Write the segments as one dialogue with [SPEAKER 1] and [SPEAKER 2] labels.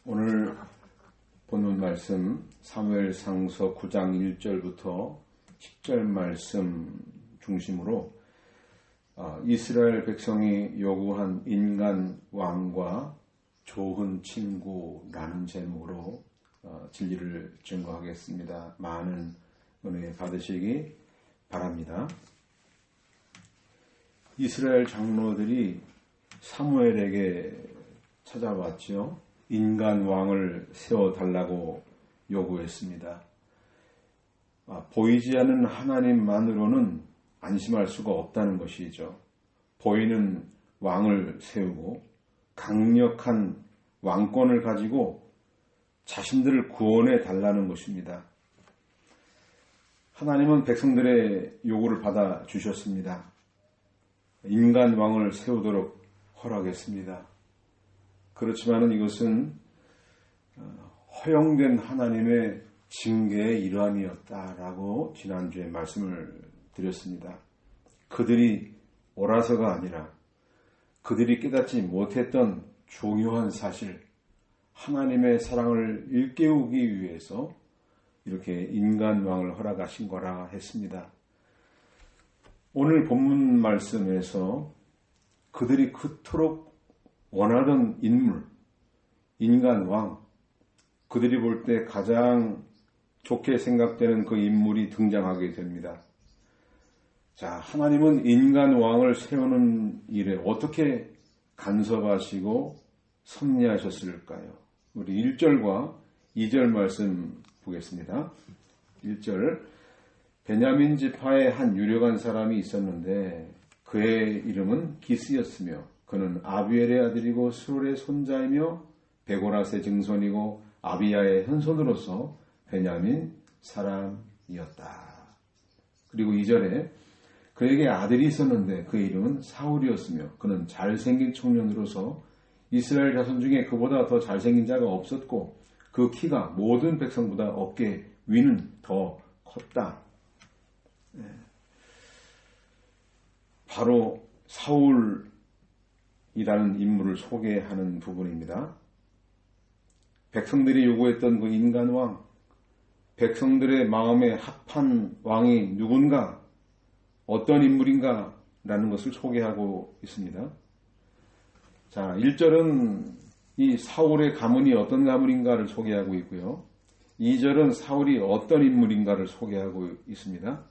[SPEAKER 1] 오늘 본문 말씀 사무엘상서 9장 1절부터 10절 말씀 중심으로 이스라엘 백성이 요구한 인간 왕과 좋은 친구라는 제목으로 진리를 증거하겠습니다. 많은 은혜 받으시기 바랍니다. 이스라엘 장로들이 사무엘에게 찾아왔죠. 인간 왕을 세워달라고 요구했습니다. 보이지 않는 하나님만으로는 안심할 수가 없다는 것이죠. 보이는 왕을 세우고 강력한 왕권을 가지고 자신들을 구원해 달라는 것입니다. 하나님은 백성들의 요구를 받아 주셨습니다. 인간 왕을 세우도록 허락했습니다. 그렇지만 이것은 허용된 하나님의 징계의 일환이었다라고 지난주에 말씀을 드렸습니다. 그들이 옳아서가 아니라 그들이 깨닫지 못했던 중요한 사실, 하나님의 사랑을 일깨우기 위해서 이렇게 인간 왕을 허락하신 거라 했습니다. 오늘 본문 말씀에서 그들이 그토록 원하던 인물, 인간 왕, 그들이 볼 때 가장 좋게 생각되는 그 인물이 등장하게 됩니다. 자, 하나님은 인간 왕을 세우는 일에 어떻게 간섭하시고 섭리하셨을까요? 우리 1절과 2절 말씀 보겠습니다. 1절, 베냐민 지파의 한 유력한 사람이 있었는데 그의 이름은 기스였으며 그는 아비엘의 아들이고 수롤의 손자이며 베고라스의 증손이고 아비야의 현손으로서 베냐민 사람이었다. 그리고 2절에 그에게 아들이 있었는데 그의 이름은 사울이었으며 그는 잘생긴 청년으로서 이스라엘 자손 중에 그보다 더 잘생긴 자가 없었고 그 키가 모든 백성보다 어깨 위는 더 컸다. 바로 사울이라는 인물을 소개하는 부분입니다. 백성들이 요구했던 그 인간왕, 백성들의 마음에 합한 왕이 누군가, 어떤 인물인가 라는 것을 소개하고 있습니다. 자, 1절은 이 사울의 가문이 어떤 가문인가를 소개하고 있고요. 2절은 사울이 어떤 인물인가를 소개하고 있습니다.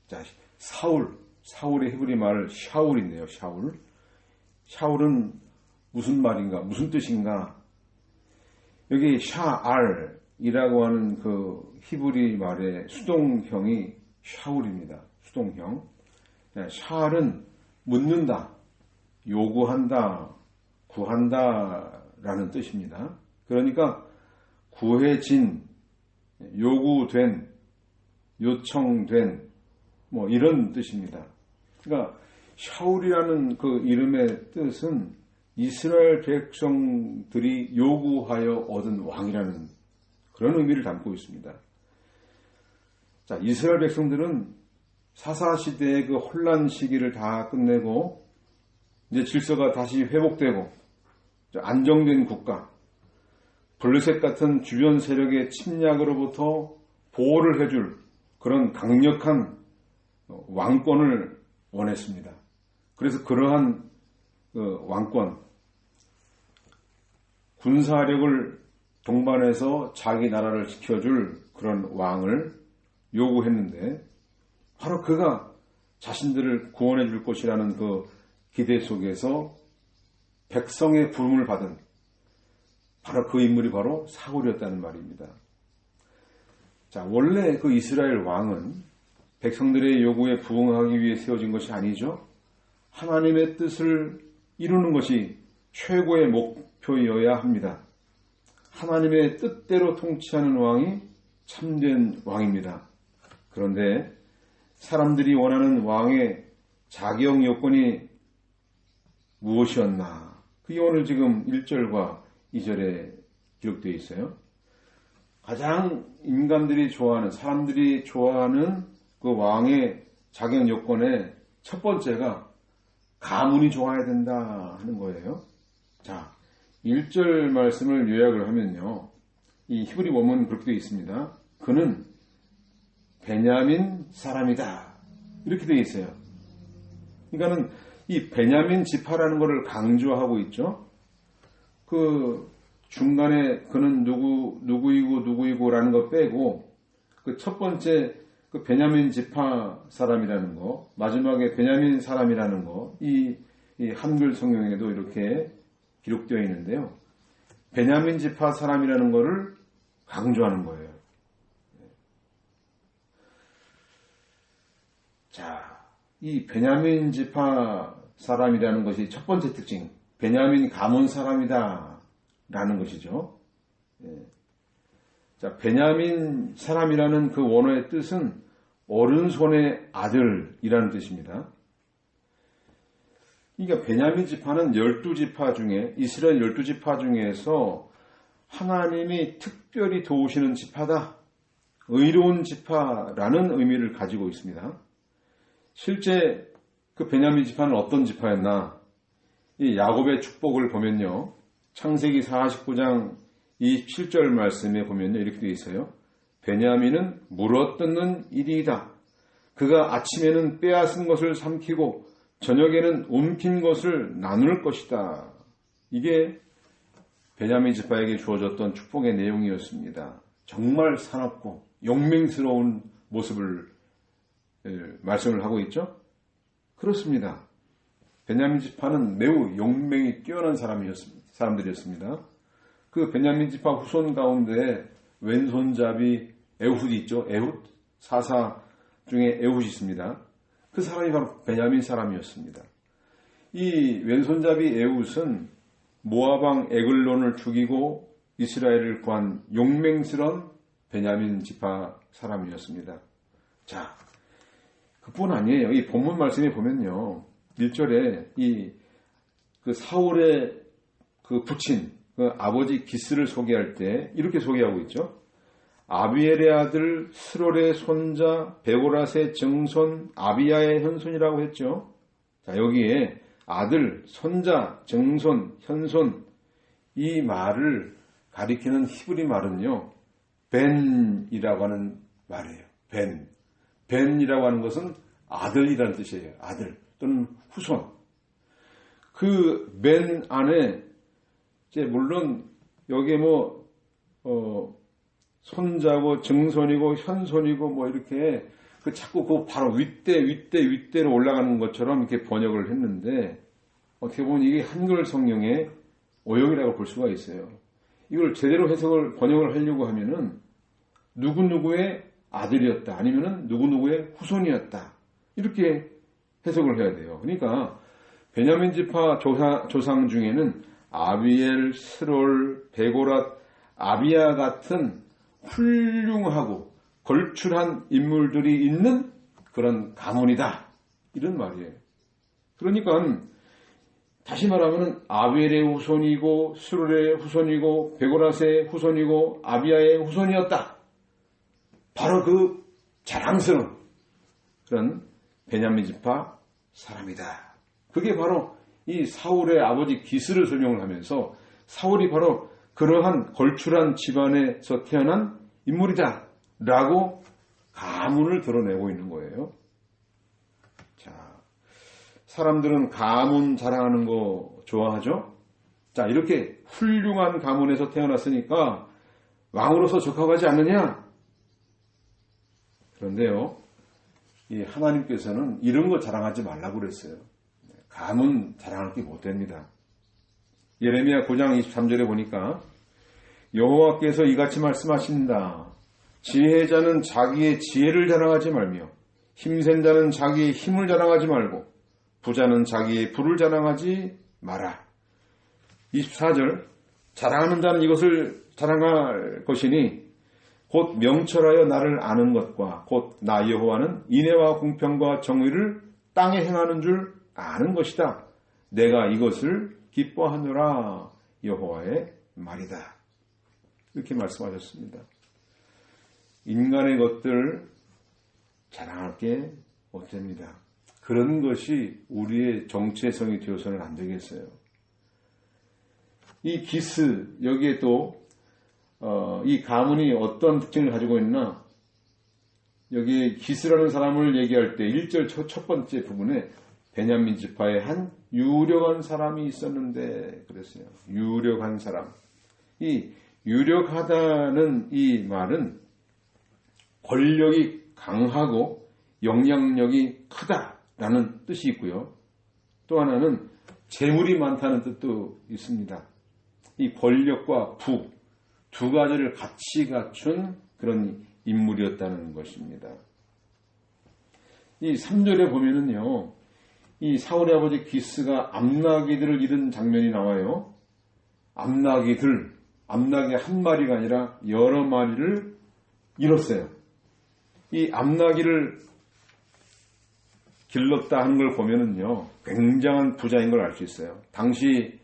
[SPEAKER 1] 자, 사울의 히브리 말 샤울인데요. 샤울은 무슨 말인가, 무슨 뜻인가? 여기 샤알이라고 하는 그 히브리 말의 수동형이 샤울입니다. 수동형. 샤알은 묻는다, 요구한다, 구한다 라는 뜻입니다. 그러니까 구해진, 요구된, 요청된 뭐 이런 뜻입니다. 그러니까 샤울이라는 그 이름의 뜻은 이스라엘 백성들이 요구하여 얻은 왕이라는 그런 의미를 담고 있습니다. 자, 이스라엘 백성들은 사사시대의 그 혼란 시기를 다 끝내고 이제 질서가 다시 회복되고 안정된 국가, 블레셋 같은 주변 세력의 침략으로부터 보호를 해줄 그런 강력한 왕권을 원했습니다. 그래서 그러한 그 왕권, 군사력을 동반해서 자기 나라를 지켜줄 그런 왕을 요구했는데 바로 그가 자신들을 구원해 줄 것이라는 그 기대 속에서 백성의 부름을 받은 바로 그 인물이 바로 사울이었다는 말입니다. 자, 원래 그 이스라엘 왕은 백성들의 요구에 부응하기 위해 세워진 것이 아니죠. 하나님의 뜻을 이루는 것이 최고의 목표여야 합니다. 하나님의 뜻대로 통치하는 왕이 참된 왕입니다. 그런데 사람들이 원하는 왕의 자격 요건이 무엇이었나? 그게 오늘 지금 1절과 2절에 기록되어 있어요. 가장 인간들이 좋아하는, 사람들이 좋아하는 그 왕의 자격 요건의 첫 번째가 가문이 좋아야 된다 하는 거예요. 자, 1절 말씀을 요약을 하면요. 이 히브리 원문은 그렇게 되어 있습니다. 그는 베냐민 사람이다. 이렇게 되어 있어요. 그러니까는 이 베냐민 지파라는 것을 강조하고 있죠. 그 중간에 그는 누구이고라는 거 빼고 그 첫 번째 그 베냐민 지파 사람이라는 거, 마지막에 베냐민 사람이라는 거, 이 한글 성경에도 이렇게 기록되어 있는데요. 베냐민 지파 사람이라는 거를 강조하는 거예요. 자, 이 베냐민 지파 사람이라는 것이 첫 번째 특징, 베냐민 가문 사람이다 라는 것이죠. 자, 베냐민 사람이라는 그 원어의 뜻은 오른손의 아들이라는 뜻입니다. 그러니까 베냐민 지파는 12지파 중에, 이스라엘 12지파 중에서 하나님이 특별히 도우시는 지파다, 의로운 지파라는 의미를 가지고 있습니다. 실제 그 베냐민 지파는 어떤 지파였나? 이 야곱의 축복을 보면요. 창세기 49장 27절 말씀에 보면요. 이렇게 되어 있어요. 베냐민은 물어뜯는 이리이다. 그가 아침에는 빼앗은 것을 삼키고 저녁에는 움킨 것을 나눌 것이다. 이게 베냐민 지파에게 주어졌던 축복의 내용이었습니다. 정말 사납고 용맹스러운 모습을 말씀을 하고 있죠. 그렇습니다. 베냐민 지파는 매우 용맹이 뛰어난 사람들이었습니다. 그 베냐민 지파 후손 가운데 왼손잡이 에훗이 있죠. 에훗 사사 중에 에훗이 있습니다. 그 사람이 바로 베냐민 사람이었습니다. 이 왼손잡이 에훗은 모압왕 에글론을 죽이고 이스라엘을 구한 용맹스러운 베냐민 지파 사람이었습니다. 자, 그뿐 아니에요. 이 본문 말씀에 보면요. 1절에 그 사울의 그 부친, 그 아버지 기스를 소개할 때 이렇게 소개하고 있죠. 아비엘의 아들 스롤의 손자 베고랏의 정손 아비야의 현손이라고 했죠. 자, 여기에 아들, 손자, 정손, 현손 이 말을 가리키는 히브리 말은요. 벤이라고 하는 말이에요. 벤이라고 하는 것은 아들이라는 뜻이에요. 아들 또는 후손. 그 벤 안에 이제 물론 여기에 손자고 정손이고 현손이고 뭐 이렇게 그 자꾸 그 바로 윗대로 올라가는 것처럼 이렇게 번역을 했는데 어떻게 보면 이게 한글 성경의 오역이라고 볼 수가 있어요. 이걸 제대로 번역을 하려고 하면은 누구누구의 아들이었다 아니면은 누구누구의 후손이었다 이렇게 해석을 해야 돼요. 그러니까 베냐민 지파 조상 중에는 아비엘, 스롤, 베고랏, 아비야 같은 훌륭하고 걸출한 인물들이 있는 그런 가문이다. 이런 말이에요. 그러니까 다시 말하면 아비엘의 후손이고 스롤의 후손이고 베고랏의 후손이고 아비야의 후손이었다. 바로 그 자랑스러운 그런 베냐민 지파 사람이다. 그게 바로 이 사울의 아버지 기스를 설명을 하면서 사울이 바로 그러한 걸출한 집안에서 태어난 인물이다 라고 가문을 드러내고 있는 거예요. 자, 사람들은 가문 자랑하는 거 좋아하죠? 자, 이렇게 훌륭한 가문에서 태어났으니까 왕으로서 적합하지 않느냐? 그런데요, 이 하나님께서는 이런 거 자랑하지 말라고 그랬어요. 가문 자랑할 게 못 됩니다. 예레미야 9장 23절에 보니까 여호와께서 이같이 말씀하신다. 지혜자는 자기의 지혜를 자랑하지 말며 힘센 자는 자기의 힘을 자랑하지 말고 부자는 자기의 부를 자랑하지 마라. 24절 자랑하는 자는 이것을 자랑할 것이니 곧 명철하여 나를 아는 것과 곧 나 여호와는 인애와 공평과 정의를 땅에 행하는 줄 아는 것이다. 내가 이것을 기뻐하노라. 여호와의 말이다. 이렇게 말씀하셨습니다. 인간의 것들 자랑할 게 못됩니다. 그런 것이 우리의 정체성이 되어서는 안 되겠어요. 이 기스, 여기에 또 이 가문이 어떤 특징을 가지고 있나, 여기 기스라는 사람을 얘기할 때 1절 첫 번째 부분에 베냐민 지파의 한 유력한 사람이 있었는데 그랬어요. 유력한 사람. 이 유력하다는 이 말은 권력이 강하고 영향력이 크다라는 뜻이 있고요. 또 하나는 재물이 많다는 뜻도 있습니다. 이 권력과 부, 두 가지를 같이 갖춘 그런 인물이었다는 것입니다. 이 3절에 보면은요, 이 사울의 아버지 기스가 암나귀들을 잃은 장면이 나와요. 암나귀 한 마리가 아니라 여러 마리를 잃었어요. 이 암나귀를 길렀다 하는 걸 보면은요, 굉장한 부자인 걸 알 수 있어요. 당시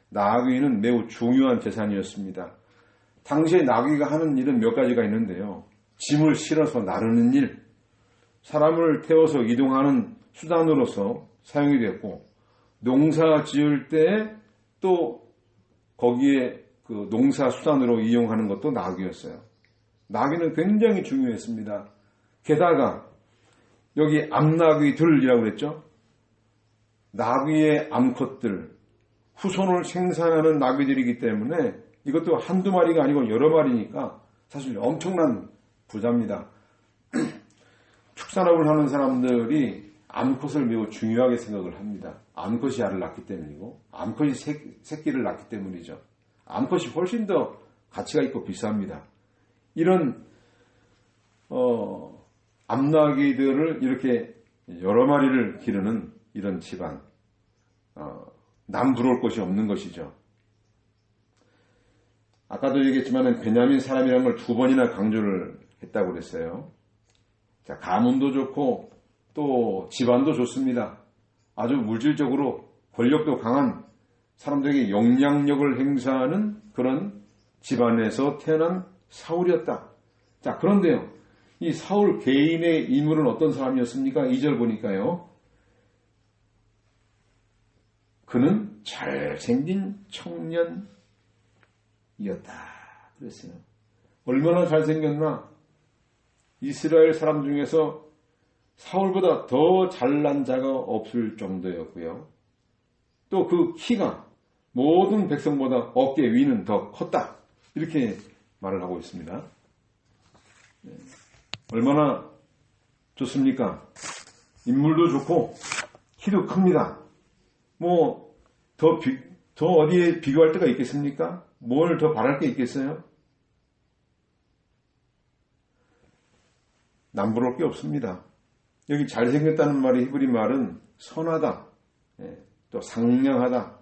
[SPEAKER 1] 나귀는 매우 중요한 재산이었습니다. 당시에 나귀가 하는 일은 몇 가지가 있는데요. 짐을 실어서 나르는 일, 사람을 태워서 이동하는 수단으로서 사용이 됐고, 농사 지을 때 또 거기에 그 농사 수단으로 이용하는 것도 나귀였어요. 나귀는 굉장히 중요했습니다. 게다가 여기 암나귀들이라고 그랬죠. 나귀의 암컷들, 후손을 생산하는 나귀들이기 때문에 이것도 한두 마리가 아니고 여러 마리니까 사실 엄청난 부자입니다. 축산업을 하는 사람들이 암컷을 매우 중요하게 생각을 합니다. 암컷이 알을 낳기 때문이고 암컷이 새끼를 낳기 때문이죠. 암컷이 훨씬 더 가치가 있고 비쌉니다. 이런 암나귀들을 이렇게 여러 마리를 기르는 이런 집안, 남 부러울 것이 없는 것이죠. 아까도 얘기했지만 베냐민 사람이라는 걸 2번이나 강조를 했다고 그랬어요. 자, 가문도 좋고 또 집안도 좋습니다. 아주 물질적으로 권력도 강한 사람들에게 영향력을 행사하는 그런 집안에서 태어난 사울이었다. 자, 그런데요. 이 사울 개인의 인물은 어떤 사람이었습니까? 2절 보니까요. 그는 잘생긴 청년이었다. 그랬어요. 얼마나 잘생겼나? 이스라엘 사람 중에서 사울보다 더 잘난 자가 없을 정도였고요. 또 그 키가 모든 백성보다 어깨 위는 더 컸다. 이렇게 말을 하고 있습니다. 얼마나 좋습니까? 인물도 좋고 키도 큽니다. 뭐 더 어디에 비교할 데가 있겠습니까? 뭘 더 바랄 게 있겠어요? 남부러울 게 없습니다. 여기 잘생겼다는 말이 히브리 말은 선하다, 또 상냥하다.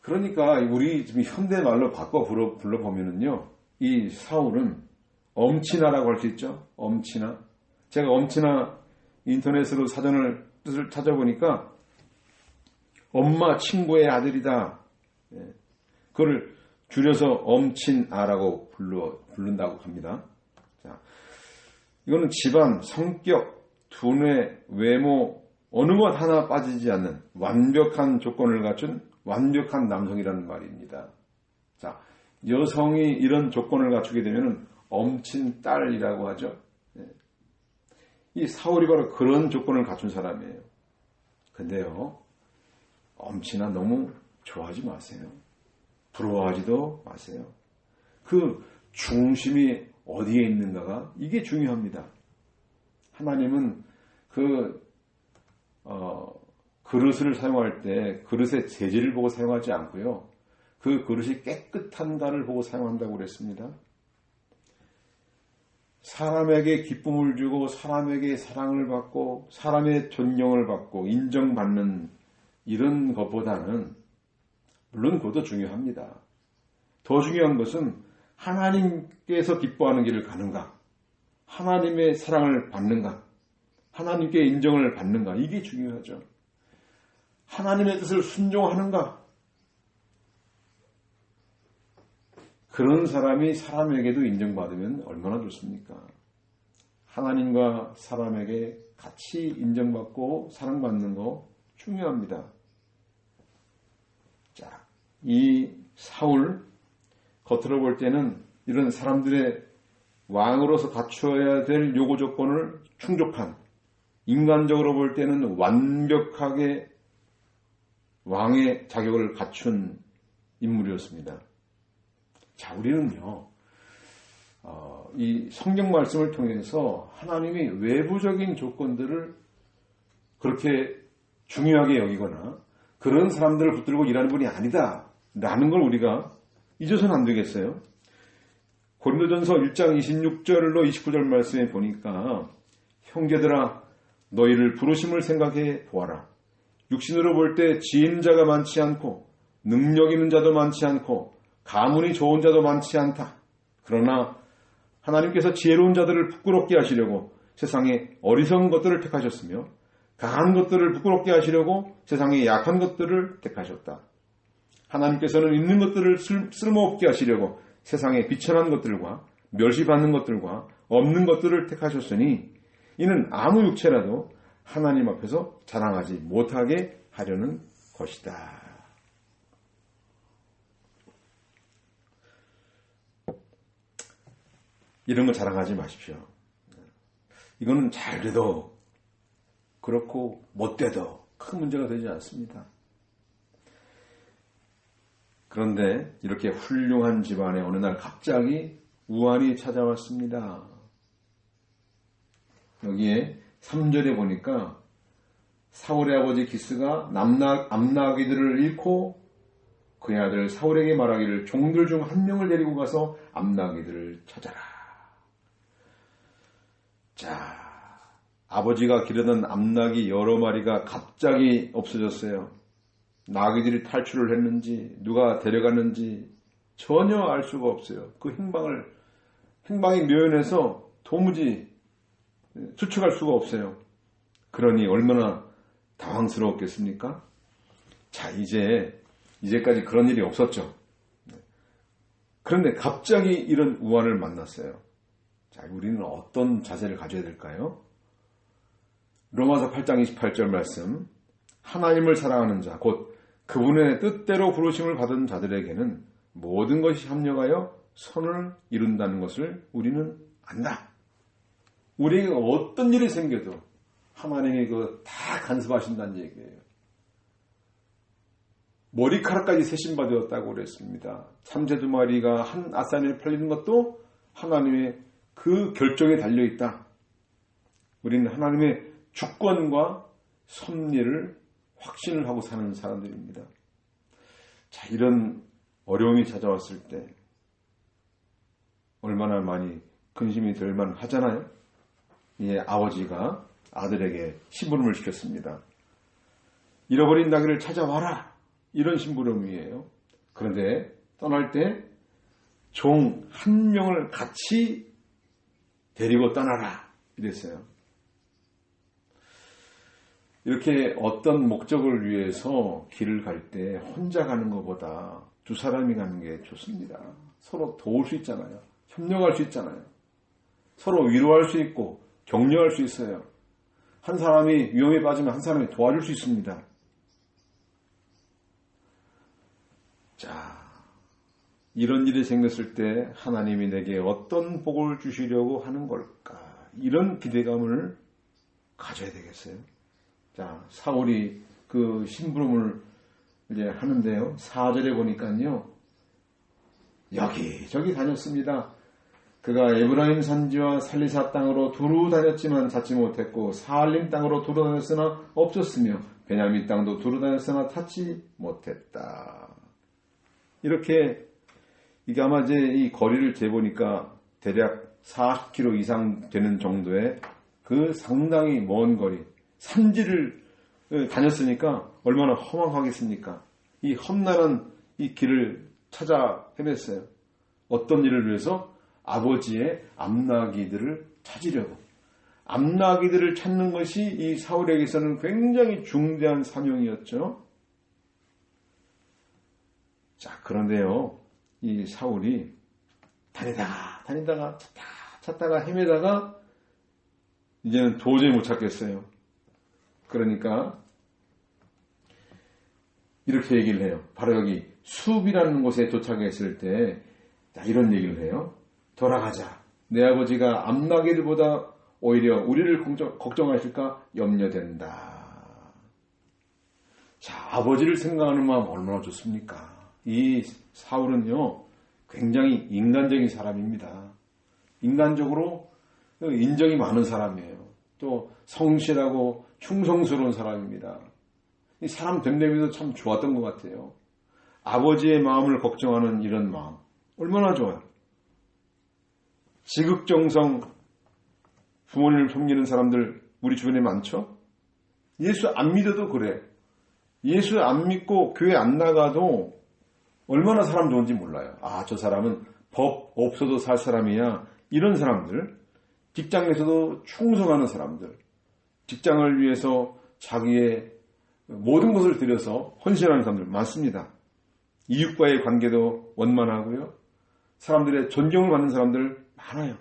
[SPEAKER 1] 그러니까 우리 지금 현대 말로 바꿔 불러보면은요, 이 사울은 엄친아라고 할 수 있죠. 엄친아. 제가 엄친아 인터넷으로 사전을 뜻을 찾아보니까 엄마 친구의 아들이다. 그걸 줄여서 엄친아라고 부른다고 합니다. 자, 이거는 집안, 성격, 두뇌, 외모 어느 것 하나 빠지지 않는 완벽한 조건을 갖춘 완벽한 남성이라는 말입니다. 자, 여성이 이런 조건을 갖추게 되면 엄친딸이라고 하죠. 이 사울이 바로 그런 조건을 갖춘 사람이에요. 근데요, 엄친아 너무 좋아하지 마세요. 부러워하지도 마세요. 그 중심이 어디에 있는가가 이게 중요합니다. 하나님은 그릇을 사용할 때 그릇의 재질을 보고 사용하지 않고요. 그 그릇이 깨끗한가를 보고 사용한다고 그랬습니다. 사람에게 기쁨을 주고 사람에게 사랑을 받고 사람의 존경을 받고 인정받는 이런 것보다는 물론 그것도 중요합니다. 더 중요한 것은 하나님께서 기뻐하는 길을 가는가, 하나님의 사랑을 받는가, 하나님께 인정을 받는가, 이게 중요하죠. 하나님의 뜻을 순종하는가. 그런 사람이 사람에게도 인정받으면 얼마나 좋습니까? 하나님과 사람에게 같이 인정받고 사랑받는 거 중요합니다. 자, 이 사울, 겉으로 볼 때는 이런 사람들의 왕으로서 갖추어야 될 요구 조건을 충족한, 인간적으로 볼 때는 완벽하게 왕의 자격을 갖춘 인물이었습니다. 자, 우리는요, 이 성경 말씀을 통해서 하나님이 외부적인 조건들을 그렇게 중요하게 여기거나 그런 사람들을 붙들고 일하는 분이 아니다 라는 걸 우리가 잊어서는 안 되겠어요. 고린도전서 1장 26절로 29절 말씀에 보니까 형제들아 너희를 부르심을 생각해 보아라. 육신으로 볼 때 지혜인 자가 많지 않고 능력 있는 자도 많지 않고 가문이 좋은 자도 많지 않다. 그러나 하나님께서 지혜로운 자들을 부끄럽게 하시려고 세상에 어리석은 것들을 택하셨으며 강한 것들을 부끄럽게 하시려고 세상에 약한 것들을 택하셨다. 하나님께서는 있는 것들을 쓸모없게 하시려고 세상에 비천한 것들과 멸시받는 것들과 없는 것들을 택하셨으니 이는 아무 육체라도 하나님 앞에서 자랑하지 못하게 하려는 것이다. 이런 거 자랑하지 마십시오. 이거는 잘 돼도 그렇고 못돼도 큰 문제가 되지 않습니다. 그런데 이렇게 훌륭한 집안에 어느 날 갑자기 우환이 찾아왔습니다. 여기에 3절에 보니까 사울의 아버지 기스가 암나귀들을 잃고 그의 아들 사울에게 말하기를 종들 중 한 명을 데리고 가서 암나귀들을 찾아라. 자, 아버지가 기르던 암나귀 여러 마리가 갑자기 없어졌어요. 나귀들이 탈출을 했는지 누가 데려갔는지 전혀 알 수가 없어요. 그 행방이 묘연해서 도무지 추측할 수가 없어요. 그러니 얼마나 당황스러웠겠습니까? 자, 이제까지 그런 일이 없었죠. 그런데 갑자기 이런 우환을 만났어요. 자, 우리는 어떤 자세를 가져야 될까요? 로마서 8장 28절 말씀, 하나님을 사랑하는 자, 곧 그분의 뜻대로 부르심을 받은 자들에게는 모든 것이 합력하여 선을 이룬다는 것을 우리는 안다. 우리에게 어떤 일이 생겨도 하나님이 다 간섭하신다는 얘기예요. 머리카락까지 세심받았다고 그랬습니다. 참새 2마리가 한 아싸리에 팔리는 것도 하나님의 그 결정에 달려있다. 우리는 하나님의 주권과 섭리를 확신을 하고 사는 사람들입니다. 자, 이런 어려움이 찾아왔을 때 얼마나 많이 근심이 될 만하잖아요. 예, 아버지가 아들에게 심부름을 시켰습니다. 잃어버린 나귀를 찾아와라. 이런 심부름이에요. 그런데 떠날 때 종 한 명을 같이 데리고 떠나라. 이랬어요. 이렇게 어떤 목적을 위해서 길을 갈 때 혼자 가는 것보다 두 사람이 가는 게 좋습니다. 서로 도울 수 있잖아요. 협력할 수 있잖아요. 서로 위로할 수 있고 격려할 수 있어요. 한 사람이 위험에 빠지면 한 사람이 도와줄 수 있습니다. 자, 이런 일이 생겼을 때 하나님이 내게 어떤 복을 주시려고 하는 걸까? 이런 기대감을 가져야 되겠어요. 자, 사울이 그 심부름을 이제 하는데요. 4절에 보니까요. 여기저기 다녔습니다. 그가 에브라임 산지와 살리사 땅으로 두루 다녔지만 찾지 못했고 사알림 땅으로 두루 다녔으나 없었으며 베냐민 땅도 두루 다녔으나 찾지 못했다. 이렇게 이게 아마 이제 이 거리를 재보니까 대략 40km 이상 되는 정도의 그 상당히 먼 거리, 산지를 다녔으니까 얼마나 허망하겠습니까? 이 험난한 이 길을 찾아 헤맸어요. 어떤 일을 위해서? 아버지의 암나귀들을 찾으려고. 암나귀들을 찾는 것이 이 사울에게서는 굉장히 중대한 사명이었죠. 자, 그런데요, 이 사울이 다니다가 찾다가 헤매다가 이제는 도저히 못 찾겠어요. 그러니까 이렇게 얘기를 해요. 바로 여기 숲이라는 곳에 도착했을 때 이런 얘기를 해요. 돌아가자. 내 아버지가 암나기들보다 오히려 우리를 걱정하실까 염려된다. 자, 아버지를 생각하는 마음 얼마나 좋습니까? 이 사울은요, 굉장히 인간적인 사람입니다. 인간적으로 인정이 많은 사람이에요. 또 성실하고 충성스러운 사람입니다. 이 사람 됨됨이도 참 좋았던 것 같아요. 아버지의 마음을 걱정하는 이런 마음 얼마나 좋아요. 지극정성 부모님을 섬기는 사람들 우리 주변에 많죠? 예수 안 믿어도 그래. 예수 안 믿고 교회 안 나가도 얼마나 사람 좋은지 몰라요. 아, 저 사람은 법 없어도 살 사람이야. 이런 사람들, 직장에서도 충성하는 사람들, 직장을 위해서 자기의 모든 것을 들여서 헌신하는 사람들 많습니다. 이웃과의 관계도 원만하고요. 사람들의 존경을 받는 사람들 많아요.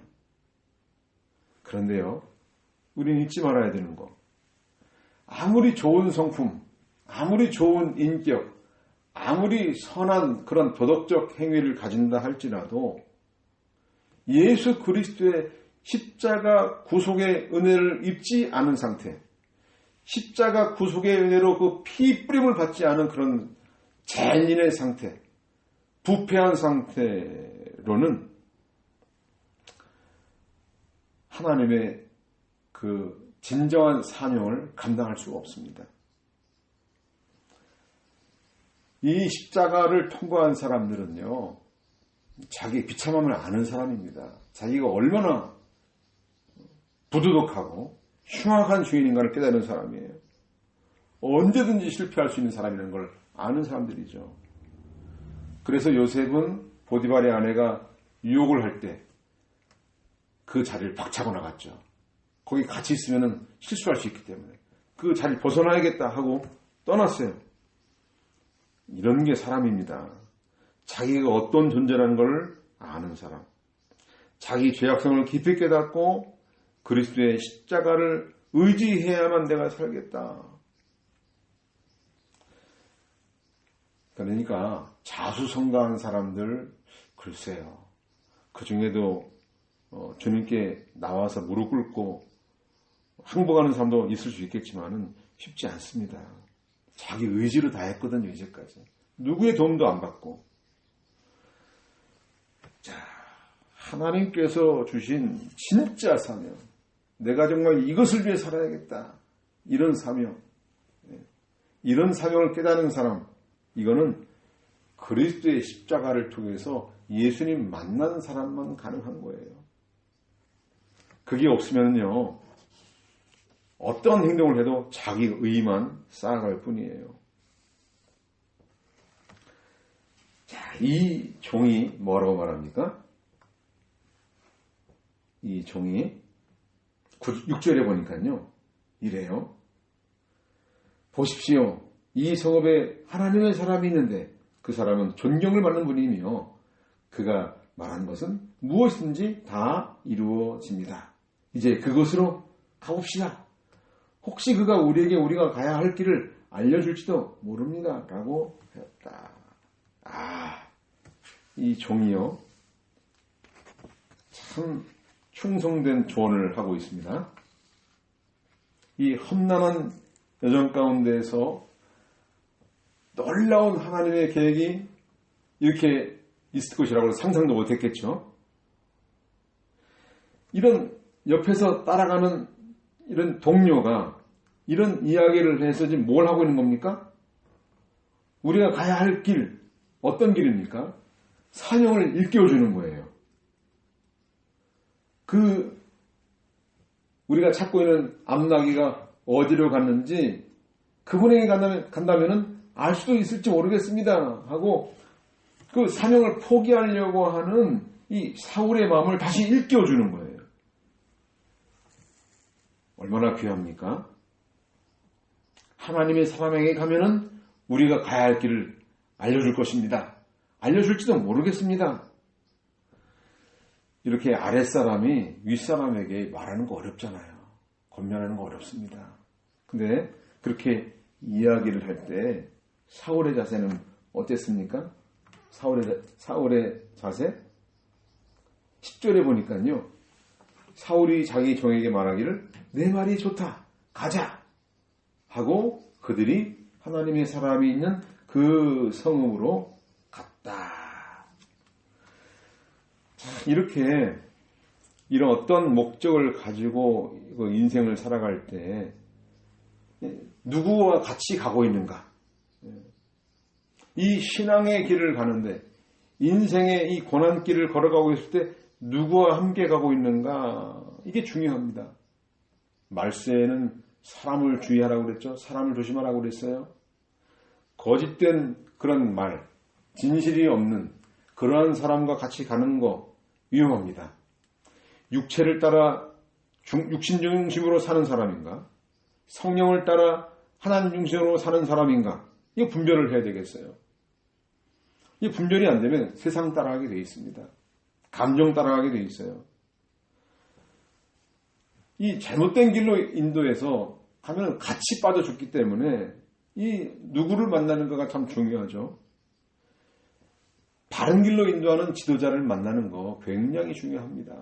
[SPEAKER 1] 그런데요, 우리는 잊지 말아야 되는 거. 아무리 좋은 성품, 아무리 좋은 인격, 아무리 선한 그런 도덕적 행위를 가진다 할지라도 예수 그리스도의 십자가 구속의 은혜를 입지 않은 상태, 십자가 구속의 은혜로 그 피 뿌림을 받지 않은 그런 죄인의 상태, 부패한 상태로는 하나님의 그 진정한 사명을 감당할 수가 없습니다. 이 십자가를 통과한 사람들은요, 자기 비참함을 아는 사람입니다. 자기가 얼마나 부도덕하고 흉악한 주인인가를 깨달은 사람이에요. 언제든지 실패할 수 있는 사람이라는 걸 아는 사람들이죠. 그래서 요셉은 보디발의 아내가 유혹을 할 때 그 자리를 박차고 나갔죠. 거기 같이 있으면 실수할 수 있기 때문에 그 자리를 벗어나야겠다 하고 떠났어요. 이런 게 사람입니다. 자기가 어떤 존재라는 걸 아는 사람, 자기 죄악성을 깊이 깨닫고 그리스도의 십자가를 의지해야만 내가 살겠다. 그러니까 자수성가한 사람들, 글쎄요, 그 중에도 주님께 나와서 무릎 꿇고 항복하는 사람도 있을 수 있겠지만은 쉽지 않습니다. 자기 의지로 다 했거든요, 이제까지. 누구의 도움도 안 받고. 자, 하나님께서 주신 진짜 사명. 내가 정말 이것을 위해 살아야겠다. 이런 사명. 이런 사명을 깨닫는 사람. 이거는 그리스도의 십자가를 통해서 예수님 만난 사람만 가능한 거예요. 그게 없으면요, 어떤 행동을 해도 자기 의만 쌓아갈 뿐이에요. 자, 이 종이 뭐라고 말합니까? 이 종이 6절에 보니까요, 이래요. 보십시오. 이 성읍에 하나님의 사람이 있는데 그 사람은 존경을 받는 분이며 그가 말한 것은 무엇이든지 다 이루어집니다. 이제 그곳으로 가봅시다. 혹시 그가 우리에게 우리가 가야 할 길을 알려줄지도 모릅니다. 라고 했다. 아, 이 종이요, 참 충성된 조언을 하고 있습니다. 이 험난한 여정 가운데에서 놀라운 하나님의 계획이 이렇게 있을 것이라고 상상도 못했겠죠. 이런 옆에서 따라가는 이런 동료가 이런 이야기를 해서 지금 뭘 하고 있는 겁니까? 우리가 가야 할 길, 어떤 길입니까? 사명을 일깨워주는 거예요. 우리가 찾고 있는 암나기가 어디로 갔는지 그분에게 간다면은 알 수도 있을지 모르겠습니다 하고 그 사명을 포기하려고 하는 이 사울의 마음을 다시 일깨워주는 거예요. 얼마나 귀합니까? 하나님의 사람에게 가면은 우리가 가야 할 길을 알려줄 것입니다. 알려줄지도 모르겠습니다. 이렇게 아랫사람이 윗사람에게 말하는 거 어렵잖아요. 권면하는 거 어렵습니다. 근데 그렇게 이야기를 할 때 사울의 자세는 어땠습니까? 사울의 자세? 10절에 보니까요. 사울이 자기 종에게 말하기를 내 말이 좋다. 가자. 하고 그들이 하나님의 사람이 있는 그 성읍으로 갔다. 이렇게 이런 어떤 목적을 가지고 인생을 살아갈 때 누구와 같이 가고 있는가? 이 신앙의 길을 가는데 인생의 이 고난길을 걸어가고 있을 때 누구와 함께 가고 있는가? 이게 중요합니다. 말세에는 사람을 주의하라고 그랬죠. 사람을 조심하라고 그랬어요. 거짓된 그런 말, 진실이 없는 그러한 사람과 같이 가는 거 위험합니다. 육체를 따라 육신 중심으로 사는 사람인가? 성령을 따라 하나님 중심으로 사는 사람인가? 이거 분별을 해야 되겠어요. 이 분별이 안 되면 세상 따라가게 되어 있습니다. 감정 따라가게 되어 있어요. 이 잘못된 길로 인도해서 가면 같이 빠져 죽기 때문에 이 누구를 만나는가가 참 중요하죠. 바른 길로 인도하는 지도자를 만나는 거 굉장히 중요합니다.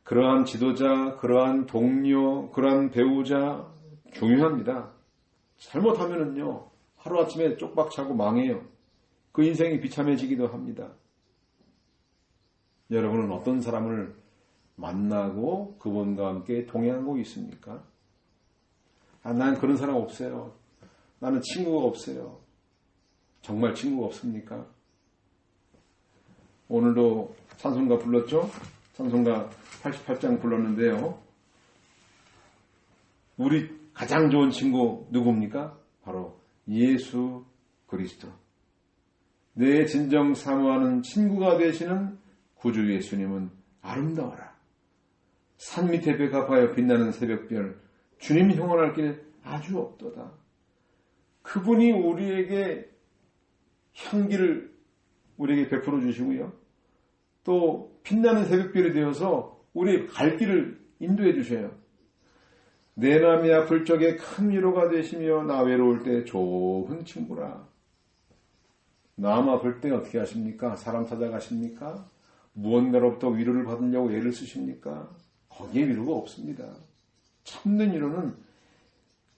[SPEAKER 1] 그러한 지도자, 그러한 동료, 그러한 배우자 중요합니다. 잘못하면은요 하루아침에 쪽박차고 망해요. 그 인생이 비참해지기도 합니다. 여러분은 어떤 사람을 만나고 그분과 함께 동행하고 있습니까? 난 그런 사람 없어요. 나는 친구가 없어요. 정말 친구가 없습니까? 오늘도 찬송가 불렀죠? 찬송가 88장 불렀는데요. 우리 가장 좋은 친구 누굽니까? 바로 예수 그리스도. 내 진정 사모하는 친구가 되시는 구주 예수님은 아름다워라. 산 밑에 백합하여 빛나는 새벽별 주님 형언할 길 아주 없도다. 그분이 우리에게 향기를 우리에게 베풀어 주시고요. 또 빛나는 새벽별이 되어서 우리의 갈 길을 인도해 주셔요. 내 마음이 아플 적에 큰 위로가 되시며 나 외로울 때 좋은 친구라. 마음 아플 때 어떻게 하십니까? 사람 찾아가십니까? 무언가로부터 위로를 받으려고 애를 쓰십니까? 거기에 위로가 없습니다. 참된 위로는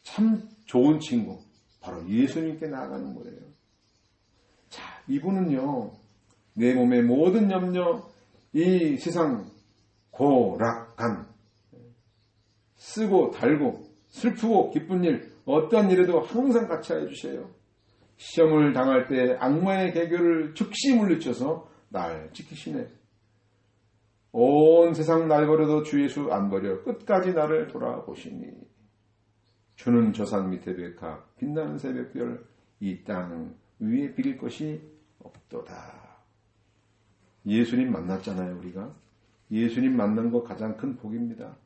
[SPEAKER 1] 참 좋은 친구, 바로 예수님께 나아가는 거예요. 자, 이분은요, 내 몸의 모든 염려, 이 세상 고락간, 쓰고 달고 슬프고 기쁜 일, 어떠한 일에도 항상 같이 해주세요. 시험을 당할 때 악마의 개교를 즉시 물리쳐서 날 지키시네. 온 세상 날 버려도 주 예수 안 버려 끝까지 나를 돌아보시니. 주는 저산 밑에 백합 빛나는 새벽별 이 땅 위에 비릴 것이 없도다. 예수님 만났잖아요. 우리가 예수님 만난 거 가장 큰 복입니다.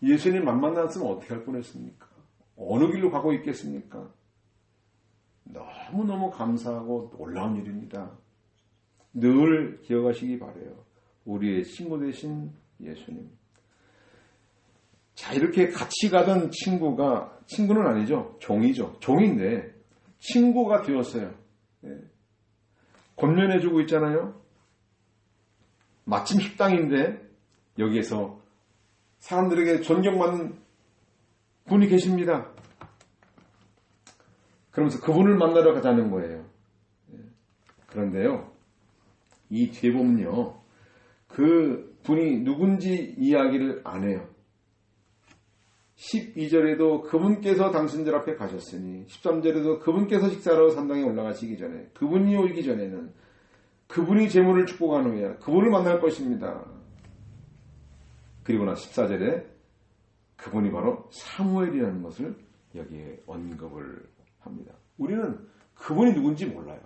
[SPEAKER 1] 예수님 안 만났으면 어떻게 할 뻔했습니까? 어느 길로 가고 있겠습니까? 너무너무 감사하고 놀라운 일입니다. 늘 기억하시기 바라요. 우리의 친구 되신 예수님. 자, 이렇게 같이 가던 친구가, 친구는 아니죠. 종이죠. 종인데 친구가 되었어요. 권면해주고 있잖아요. 마침 식당인데 여기에서 사람들에게 존경받는 분이 계십니다. 그러면서 그분을 만나러 가자는 거예요. 그런데요, 이 뒤에 보면요, 그 분이 누군지 이야기를 안 해요. 12절에도 그분께서 당신들 앞에 가셨으니, 13절에도 그분께서 식사하러 산당에 올라가시기 전에, 그분이 오기 전에는 그분이 재물을 축복한 후에 그분을 만날 것입니다. 그리고 나 14절에 그분이 바로 사무엘이라는 것을 여기에 언급을 합니다. 우리는 그분이 누군지 몰라요.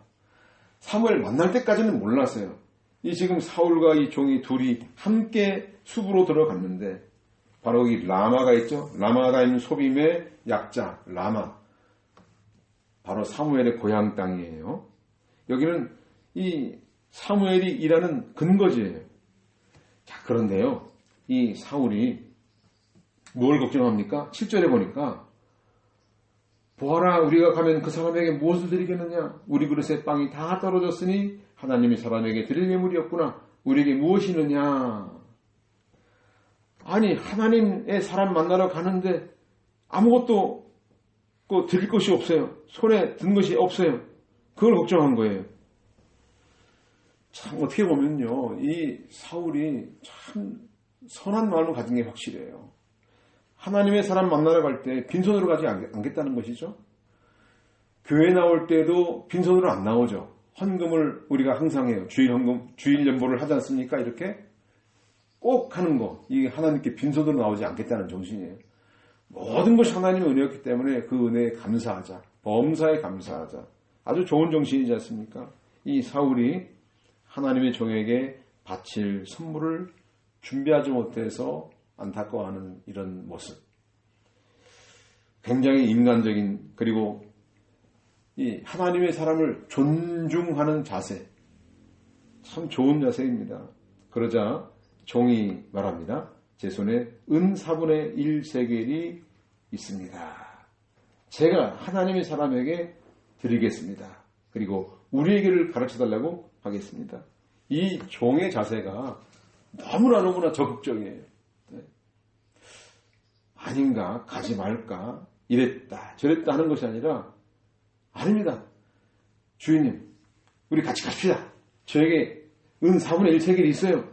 [SPEAKER 1] 사무엘 만날 때까지는 몰랐어요. 이 지금 사울과 이 종이 둘이 함께 숲으로 들어갔는데 바로 여기 라마가 있죠. 라마가 있는 소빔의 약자 라마. 바로 사무엘의 고향 땅이에요. 여기는 이 사무엘이 일하는 근거지예요. 자, 그런데요, 이 사울이 뭘 걱정합니까? 7절에 보니까 보아라, 우리가 가면 그 사람에게 무엇을 드리겠느냐? 우리 그릇에 빵이 다 떨어졌으니 하나님이 사람에게 드릴 예물이 없구나. 우리에게 무엇이 있느냐? 아니, 하나님의 사람 만나러 가는데 아무것도 드릴 것이 없어요. 손에 든 것이 없어요. 그걸 걱정한 거예요. 참 어떻게 보면요, 이 사울이 참 선한 마음을 가진 게 확실해요. 하나님의 사람 만나러 갈 때 빈손으로 가지 않겠다는 것이죠. 교회 나올 때도 빈손으로 안 나오죠. 헌금을 우리가 항상 해요. 주일 헌금, 주일 연보를 하지 않습니까? 이렇게 꼭 하는 거. 이게 하나님께 빈손으로 나오지 않겠다는 정신이에요. 모든 것이 하나님의 은혜였기 때문에 그 은혜에 감사하자. 범사에 감사하자. 아주 좋은 정신이지 않습니까? 이 사울이 하나님의 종에게 바칠 선물을 준비하지 못해서 안타까워하는 이런 모습. 굉장히 인간적인, 그리고 이 하나님의 사람을 존중하는 자세. 참 좋은 자세입니다. 그러자 종이 말합니다. 제 손에 은 4분의 1 세겔이 있습니다. 제가 하나님의 사람에게 드리겠습니다. 그리고 우리에게를 가르쳐달라고 하겠습니다. 이 종의 자세가 너무나 적극적이에요. 네. 아닌가, 가지 말까, 이랬다 저랬다 하는 것이 아니라, 아닙니다. 주인님, 우리 같이 갑시다. 저에게 은 4분의 1 세겔이 있어요.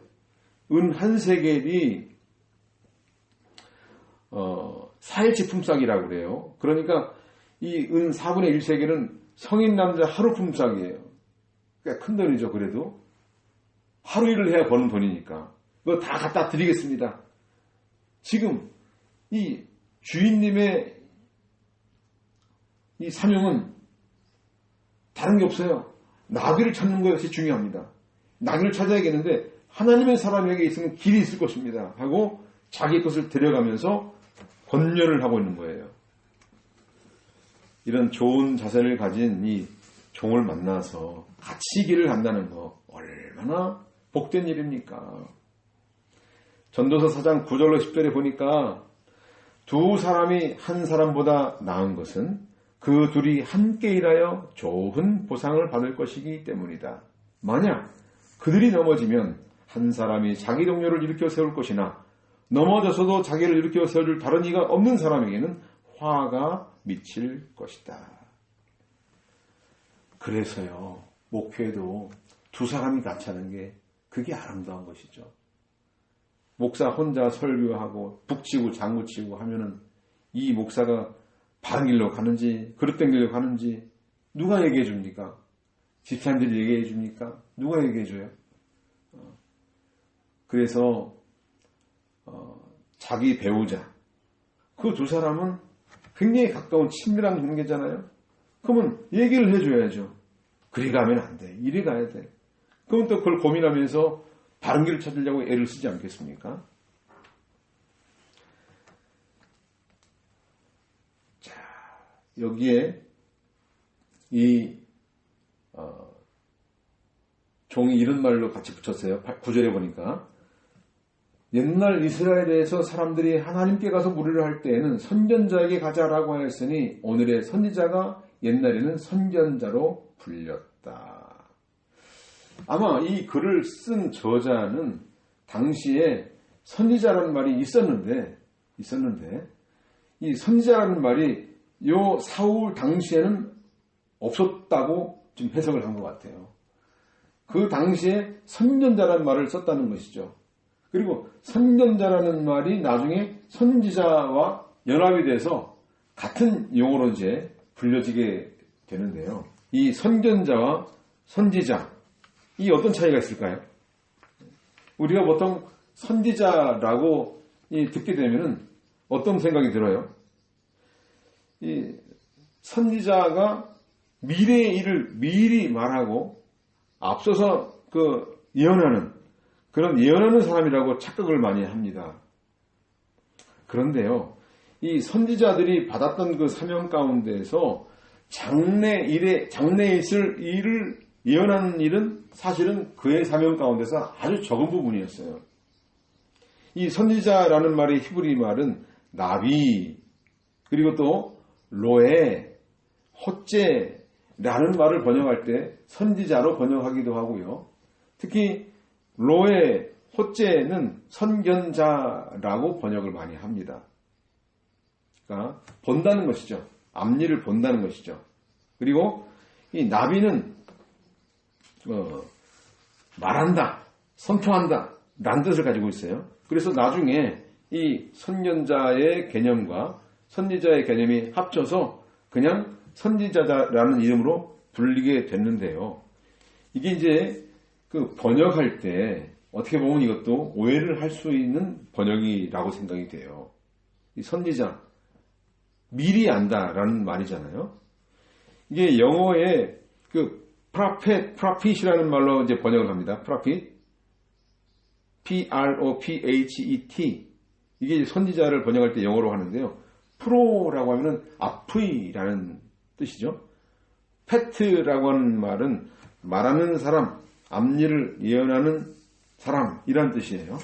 [SPEAKER 1] 은 1세겔이 4일치 품삯이라고 그래요. 그러니까 이 은 4분의 1 세겔은 성인 남자 하루 품삯이에요. 꽤 큰 돈이죠. 그래도 하루 일을 해야 버는 돈이니까 그거 다 갖다 드리겠습니다. 지금 이 주인님의 이 사명은 다른 게 없어요. 나귀를 찾는 것이 중요합니다. 나귀를 찾아야겠는데 하나님의 사람에게 있으면 길이 있을 것입니다. 하고 자기 것을 데려가면서 권면을 하고 있는 거예요. 이런 좋은 자세를 가진 이 종을 만나서 같이 길을 간다는 거 얼마나 복된 일입니까? 전도서 4장 9절로 10절에 보니까 두 사람이 한 사람보다 나은 것은 그 둘이 함께 일하여 좋은 보상을 받을 것이기 때문이다. 만약 그들이 넘어지면 한 사람이 자기 동료를 일으켜 세울 것이나 넘어져서도 자기를 일으켜 세워줄 다른 이가 없는 사람에게는 화가 미칠 것이다. 그래서요, 목회도 두 사람이 같이 하는 게 그게 아름다운 것이죠. 목사 혼자 설교하고 북치고 장구치고 하면은 이 목사가 바른 길로 가는지 그릇된 길로 가는지 누가 얘기해 줍니까? 집사님들이 얘기해 줍니까? 누가 얘기해 줘요? 그래서 자기 배우자 그 두 사람은 굉장히 가까운 친밀한 관계잖아요. 그러면 얘기를 해줘야죠. 그리 가면 안 돼. 이리 가야 돼. 그럼 또 그걸 고민하면서 바른 길을 찾으려고 애를 쓰지 않겠습니까? 자, 여기에 이 종이 이런 말로 같이 붙였어요. 9절에 보니까 옛날 이스라엘에서 사람들이 하나님께 가서 물으려 할 때에는 선견자에게 가자라고 하였으니 오늘의 선지자가 옛날에는 선견자로 불렸다. 아마 이 글을 쓴 저자는 당시에 선지자라는 말이 있었는데 이 선지자라는 말이 요 사울 당시에는 없었다고 좀 해석을 한 것 같아요. 그 당시에 선견자라는 말을 썼다는 것이죠. 그리고 선견자라는 말이 나중에 선지자와 연합이 돼서 같은 용어로 이제 불려지게 되는데요. 이 선견자와 선지자, 이 어떤 차이가 있을까요? 우리가 보통 선지자라고 듣게 되면은 어떤 생각이 들어요? 이 선지자가 미래의 일을 미리 말하고 앞서서 예언하는 그런 예언하는 사람이라고 착각을 많이 합니다. 그런데요, 이 선지자들이 받았던 그 사명 가운데에서 장래에 있을 일을 예언하는 일은 사실은 그의 사명 가운데서 아주 적은 부분이었어요. 이 선지자라는 말의 히브리 말은 나비, 그리고 또 로에, 헛제라는 말을 번역할 때 선지자로 번역하기도 하고요. 특히 로의 헛제는 선견자라고 번역을 많이 합니다. 그러니까 본다는 것이죠. 앞일을 본다는 것이죠. 그리고 이 나비는 말한다, 선포한다 라는 뜻을 가지고 있어요. 그래서 나중에 이 선견자의 개념과 선지자의 개념이 합쳐서 그냥 선지자라는 이름으로 불리게 됐는데요. 이게 이제 그 번역할 때 어떻게 보면 이것도 오해를 할 수 있는 번역이라고 생각이 돼요. 이 선지자, 미리 안다라는 말이잖아요. 이게 영어에 그 prophet이라는 말로 이제 번역을 합니다. prophet, P-R-O-P-H-E-T. 이게 이제 선지자를 번역할 때 영어로 하는데요. 프로라고 하면은 앞이라는 뜻이죠. 패트라고 하는 말은 말하는 사람, 앞일을 예언하는 사람이란 뜻이에요.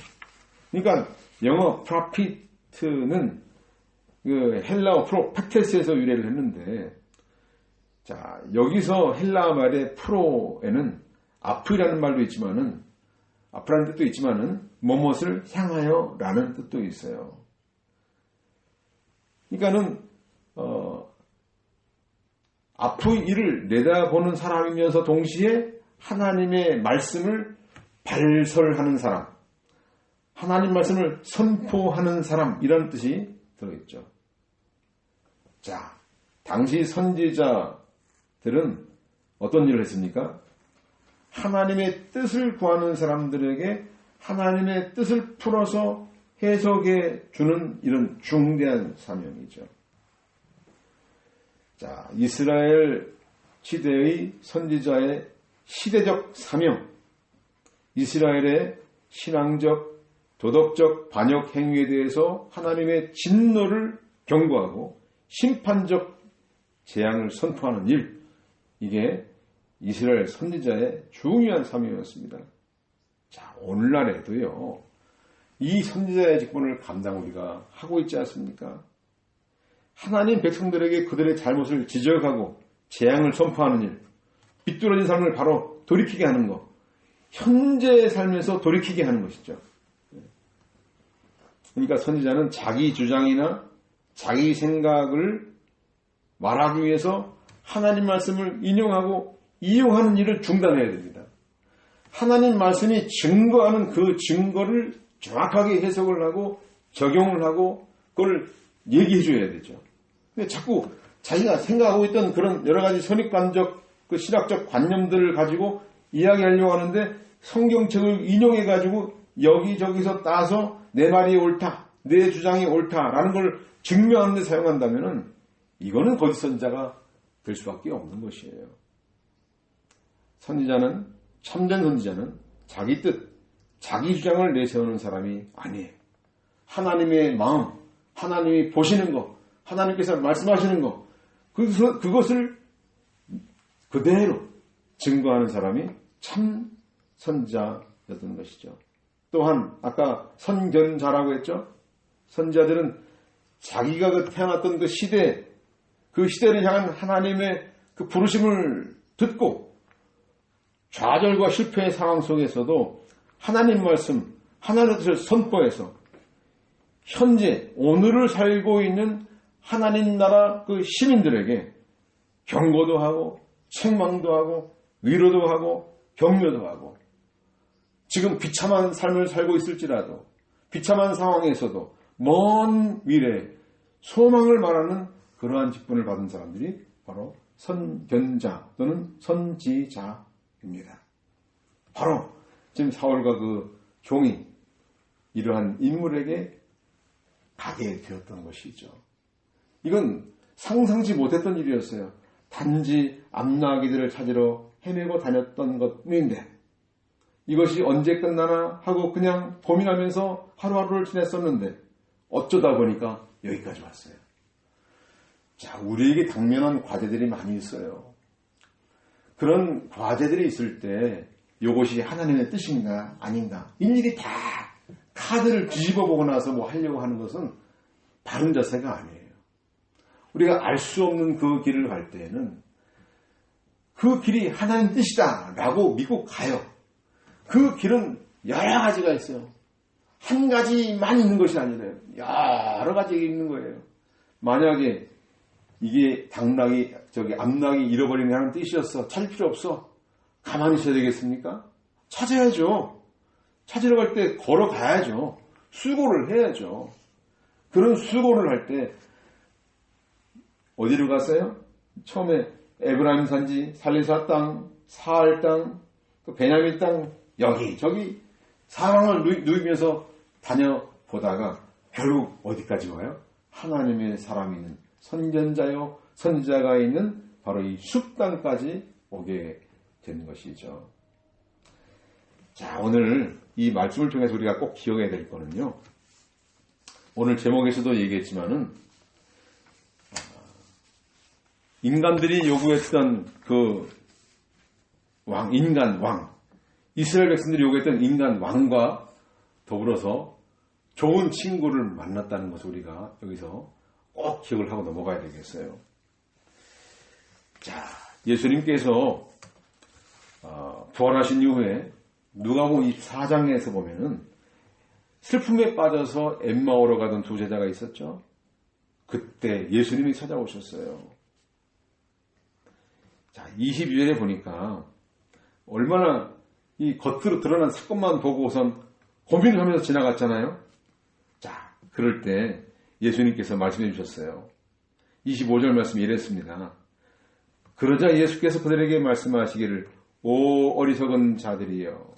[SPEAKER 1] 그러니까 영어 prophet는 그 헬라어 프로페테스에서 유래를 했는데, 자, 여기서 헬라어 말의 프로에는 앞이라는 말도 있지만은, 앞이라는 뜻도 있지만은, 무엇을 향하여 라는 뜻도 있어요. 그러니까는, 앞의 일을 내다보는 사람이면서 동시에 하나님의 말씀을 발설하는 사람, 하나님 말씀을 선포하는 사람이라는 뜻이 들어있죠. 자, 당시 선지자들은 어떤 일을 했습니까? 하나님의 뜻을 구하는 사람들에게 하나님의 뜻을 풀어서 해석해 주는 이런 중대한 사명이죠. 자, 이스라엘 시대의 선지자의 시대적 사명, 이스라엘의 신앙적, 도덕적 반역 행위에 대해서 하나님의 진노를 경고하고 심판적 재앙을 선포하는 일, 이게 이스라엘 선지자의 중요한 사명이었습니다. 자, 오늘날에도요, 이 선지자의 직분을 감당 우리가 하고 있지 않습니까? 하나님 백성들에게 그들의 잘못을 지적하고 재앙을 선포하는 일, 비뚤어진 삶을 바로 돌이키게 하는 것, 현재의 삶에서 돌이키게 하는 것이죠. 그러니까 선지자는 자기 주장이나 자기 생각을 말하기 위해서 하나님 말씀을 인용하고 이용하는 일을 중단해야 됩니다. 하나님 말씀이 증거하는 그 증거를 정확하게 해석을 하고 적용을 하고 그걸 얘기해 줘야 되죠. 근데 자꾸 자기가 생각하고 있던 그런 여러 가지 선입관적 그 신학적 관념들을 가지고 이야기하려고 하는데 성경책을 인용해 가지고 여기저기서 따서 내 말이 옳다, 내 주장이 옳다라는 걸 증명하는 데 사용한다면은 이거는 거짓 선지자가 될 수밖에 없는 것이에요. 선지자는, 참된 선지자는 자기 뜻, 자기 주장을 내세우는 사람이 아니에요. 하나님의 마음, 하나님이 보시는 것, 하나님께서 말씀하시는 것, 그것을 그대로 증거하는 사람이 참 선지자였던 것이죠. 또한 아까 선견자라고 했죠. 선지자들은 자기가 태어났던 그 시대, 그 시대를 향한 하나님의 그 부르심을 듣고 좌절과 실패의 상황 속에서도 하나님 말씀, 하나님의 뜻을 선포해서 현재 오늘을 살고 있는 하나님 나라 그 시민들에게 경고도 하고 책망도 하고 위로도 하고 격려도 하고 지금 비참한 삶을 살고 있을지라도 비참한 상황에서도 먼 미래에 소망을 말하는 그러한 직분을 받은 사람들이 바로 선견자 또는 선지자입니다. 바로 지금 사울과 그 종이 이러한 인물에게 가게 되었던 것이죠. 이건 상상치 못했던 일이었어요. 단지 암나귀들을 찾으러 헤매고 다녔던 것뿐인데 이것이 언제 끝나나 하고 그냥 고민하면서 하루하루를 지냈었는데 어쩌다 보니까 여기까지 왔어요. 자, 우리에게 당면한 과제들이 많이 있어요. 그런 과제들이 있을 때 이것이 하나님의 뜻인가 아닌가 일일이 다 카드를 뒤집어 보고 나서 뭐 하려고 하는 것은 바른 자세가 아니에요. 우리가 알 수 없는 그 길을 갈 때에는 그 길이 하나님 뜻이다 라고 믿고 가요. 그 길은 여러 가지가 있어요. 한 가지만 있는 것이 아니래요. 여러 가지 있는 거예요. 만약에 이게 앞락이 잃어버리는 하는 뜻이었어. 찾을 필요 없어. 가만히 있어야 되겠습니까? 찾아야죠. 찾으러 갈 때 걸어가야죠. 수고를 해야죠. 그런 수고를 할 때 어디로 갔어요? 처음에 에브라임 산지, 살리사 땅, 사할 땅, 또 베냐민 땅, 여기저기 사방을 누비면서 다녀보다가 결국 어디까지 와요? 하나님의 사람이 있는 선견자요, 선지자가 있는 바로 이 숲 땅까지 오게 되는 것이죠. 자, 오늘 이 말씀을 통해서 우리가 꼭 기억해야 될 거는요. 오늘 제목에서도 얘기했지만은 인간들이 요구했던 그 인간 왕, 이스라엘 백성들이 요구했던 인간 왕과 더불어서 좋은 친구를 만났다는 것을 우리가 여기서 꼭 기억을 하고 넘어가야 되겠어요. 자, 예수님께서 부활하신 이후에 누가복음 24장에서 보면은 슬픔에 빠져서 엠마오로 가던 두 제자가 있었죠. 그때 예수님이 찾아오셨어요. 자, 22절에 보니까 얼마나 이 겉으로 드러난 사건만 보고선 고민을 하면서 지나갔잖아요. 자, 그럴 때 예수님께서 말씀해 주셨어요. 25절 말씀이 이랬습니다. 그러자 예수께서 그들에게 말씀하시기를 오 어리석은 자들이여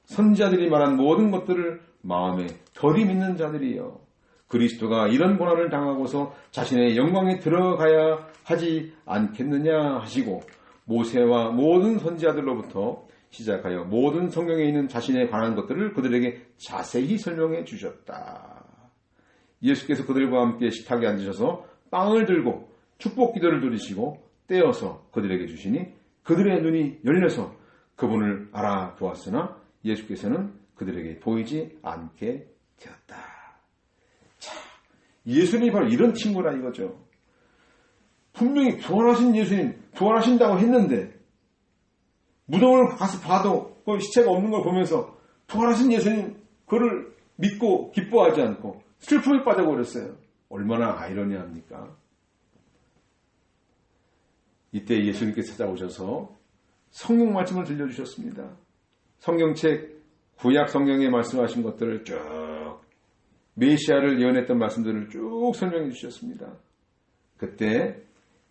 [SPEAKER 1] 선지자들이 말한 모든 것들을 마음에 덜이 믿는 자들이여 그리스도가 이런 고난을 당하고서 자신의 영광에 들어가야 하지 않겠느냐 하시고 모세와 모든 선지자들로부터 시작하여 모든 성경에 있는 자신에 관한 것들을 그들에게 자세히 설명해 주셨다. 예수께서 그들과 함께 식탁에 앉으셔서 빵을 들고 축복 기도를 드리시고 떼어서 그들에게 주시니 그들의 눈이 열려서 그분을 알아보았으나 예수께서는 그들에게 보이지 않게 되었다. 자, 예수님이 바로 이런 친구라 이거죠. 분명히 부활하신 예수님, 부활하신다고 했는데 무덤을 가서 봐도 그 시체가 없는 걸 보면서 부활하신 예수님 그를 믿고 기뻐하지 않고 슬픔에 빠져버렸어요. 얼마나 아이러니합니까? 이때 예수님께서 찾아오셔서 성경 말씀을 들려주셨습니다. 성경책 구약 성경에 말씀하신 것들을 쭉 메시아를 예언했던 말씀들을 쭉 설명해 주셨습니다. 그때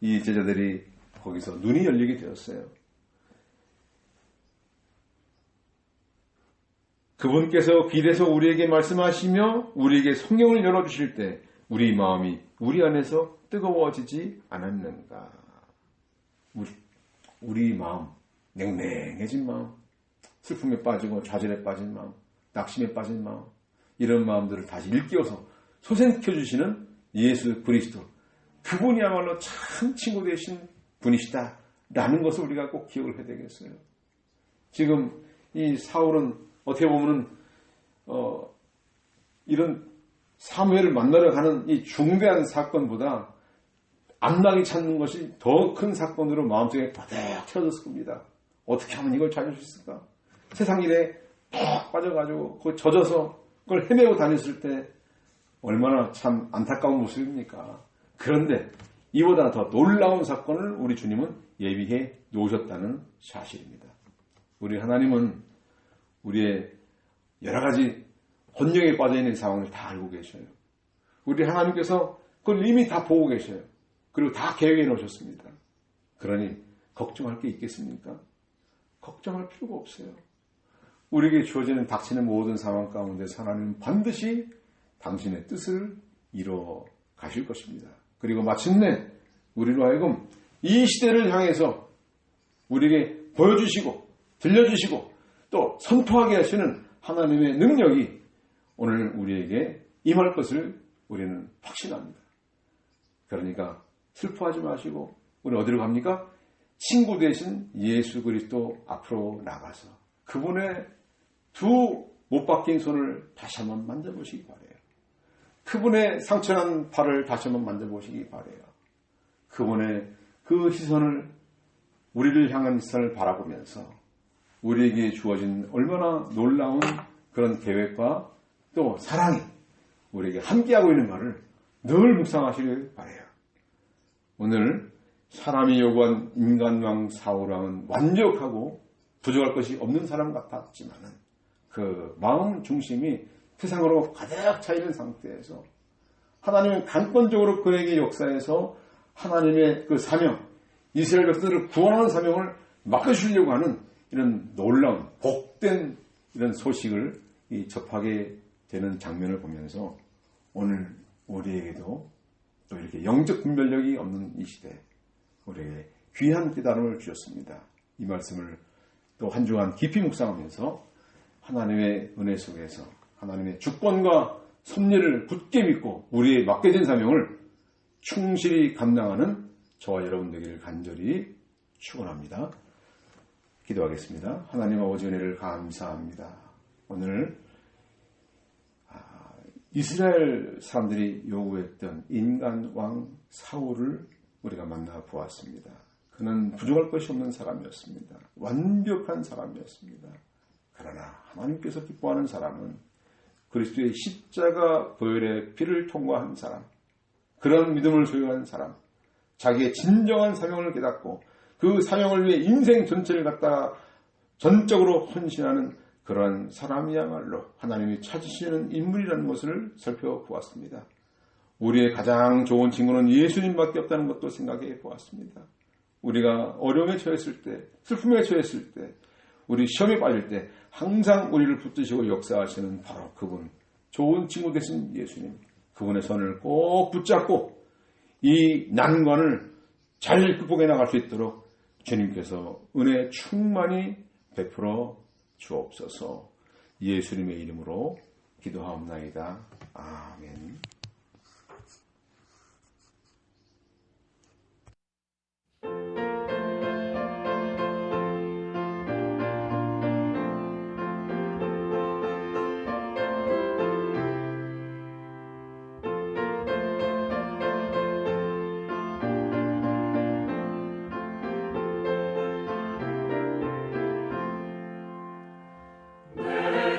[SPEAKER 1] 이 제자들이 거기서 눈이 열리게 되었어요. 그분께서 길에서 우리에게 말씀하시며 우리에게 성경을 열어주실 때 우리 마음이 우리 안에서 뜨거워지지 않았는가. 우리 마음, 냉랭해진 마음, 슬픔에 빠지고 좌절에 빠진 마음, 낙심에 빠진 마음, 이런 마음들을 다시 일깨워서 소생시켜주시는 예수 그리스도, 그분이야말로 참 친구 되신 분이시다 라는 것을 우리가 꼭 기억을 해야 되겠어요. 지금 이 사울은 어떻게 보면은 이런 사무엘을 만나러 가는 이 중대한 사건보다 암락이 찾는 것이 더 큰 사건으로 마음속에 버덕 채워졌을 겁니다. 어떻게 하면 이걸 찾을 수 있을까? 세상 일에 푹 빠져가지고 그걸 젖어서 그걸 헤매고 다녔을 때 얼마나 참 안타까운 모습입니까? 그런데 이보다 더 놀라운 사건을 우리 주님은 예비해 놓으셨다는 사실입니다. 우리 하나님은 우리의 여러 가지 혼령에 빠져있는 상황을 다 알고 계셔요. 우리 하나님께서 그걸 이미 다 보고 계셔요. 그리고 다 계획해 놓으셨습니다. 그러니 걱정할 게 있겠습니까? 걱정할 필요가 없어요. 우리에게 주어지는 닥치는 모든 상황 가운데서 하나님은 반드시 당신의 뜻을 이뤄 가실 것입니다. 그리고 마침내 우리로 하여금 이 시대를 향해서 우리에게 보여주시고 들려주시고 또 선포하게 하시는 하나님의 능력이 오늘 우리에게 임할 것을 우리는 확신합니다. 그러니까 슬퍼하지 마시고 우리 어디로 갑니까? 친구 되신 예수 그리스도 앞으로 나가서 그분의 두 못 박힌 손을 다시 한번 만져보시기 바라요. 그분의 상처난 발을 다시 한번 만져보시기 바라요. 그분의 그 시선을, 우리를 향한 시선을 바라보면서 우리에게 주어진 얼마나 놀라운 그런 계획과 또 사랑이 우리에게 함께하고 있는 것을 늘 묵상하시길 바라요. 오늘 사람이 요구한 인간왕 사울왕은 완벽하고 부족할 것이 없는 사람 같았지만은 그 마음 중심이 세상으로 가득 차 있는 상태에서 하나님은 강권적으로 그에게 역사해서 하나님의 그 사명, 이스라엘 백성들을 구원하는 사명을 맡겨주려고 하는 이런 놀라운 복된 이런 소식을 접하게 되는 장면을 보면서 오늘 우리에게도 또 이렇게 영적 분별력이 없는 이 시대 우리에게 귀한 깨달음을 주셨습니다. 이 말씀을 또 한 주간 깊이 묵상하면서 하나님의 은혜 속에서 하나님의 주권과 섭리를 굳게 믿고 우리의 맡겨진 사명을 충실히 감당하는 저와 여러분 되기를 간절히 축원합니다. 기도하겠습니다. 하나님 아버지 은혜를 감사합니다. 오늘 이스라엘 사람들이 요구했던 인간 왕 사울을 우리가 만나 보았습니다. 그는 부족할 것이 없는 사람이었습니다. 완벽한 사람이었습니다. 그러나 하나님께서 기뻐하는 사람은 그리스도의 십자가 보혈의 피를 통과한 사람, 그런 믿음을 소유한 사람, 자기의 진정한 사명을 깨닫고 그 사명을 위해 인생 전체를 갖다가 전적으로 헌신하는 그러한 사람이야말로 하나님이 찾으시는 인물이라는 것을 살펴보았습니다. 우리의 가장 좋은 친구는 예수님밖에 없다는 것도 생각해 보았습니다. 우리가 어려움에 처했을 때, 슬픔에 처했을 때, 우리 시험에 빠질 때 항상 우리를 붙드시고 역사하시는 바로 그분, 좋은 친구 되신 예수님, 그분의 손을 꼭 붙잡고 이 난관을 잘 극복해 나갈 수 있도록 주님께서 은혜 충만히 베풀어 주옵소서. 예수님의 이름으로 기도하옵나이다. 아멘.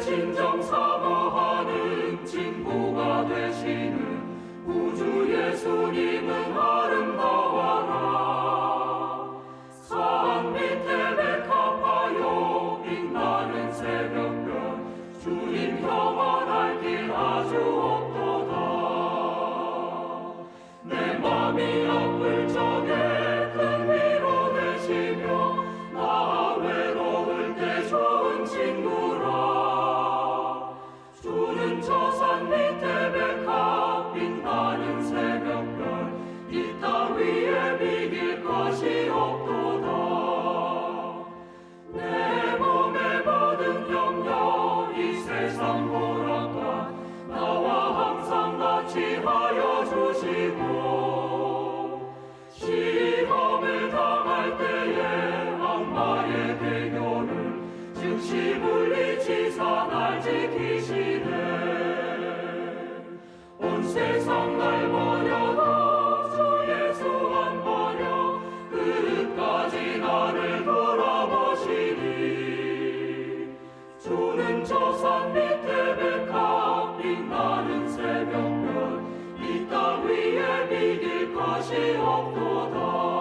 [SPEAKER 2] 진정 사모하는 친구가 되시는 우주 예수님은 아름다워라. 산 밑에 백합화요 빛나는 새벽별 주님 평안할 길 아주 없도다. 내 맘이 아플 적에 큰 위로 되시며 나 외로울 때 좋은 친구라. 저 산 밑에 백합 빛나는 새벽별 이 땅 위에 비길 것이 없도다. 내 몸의 모든 염려 이 세상 보락과 나와 항상 같이 하여 주시고 시험을 당할 때에 악마의 대교를 즉시 물리치사 날 지키시네. 온 세상 날 버려도 주 예수 안 버려 끝까지 나를 돌아보시니. 주는 저 산 밑에 백합 빛나는 새벽별 이 땅 위에 비길 것이 없도다.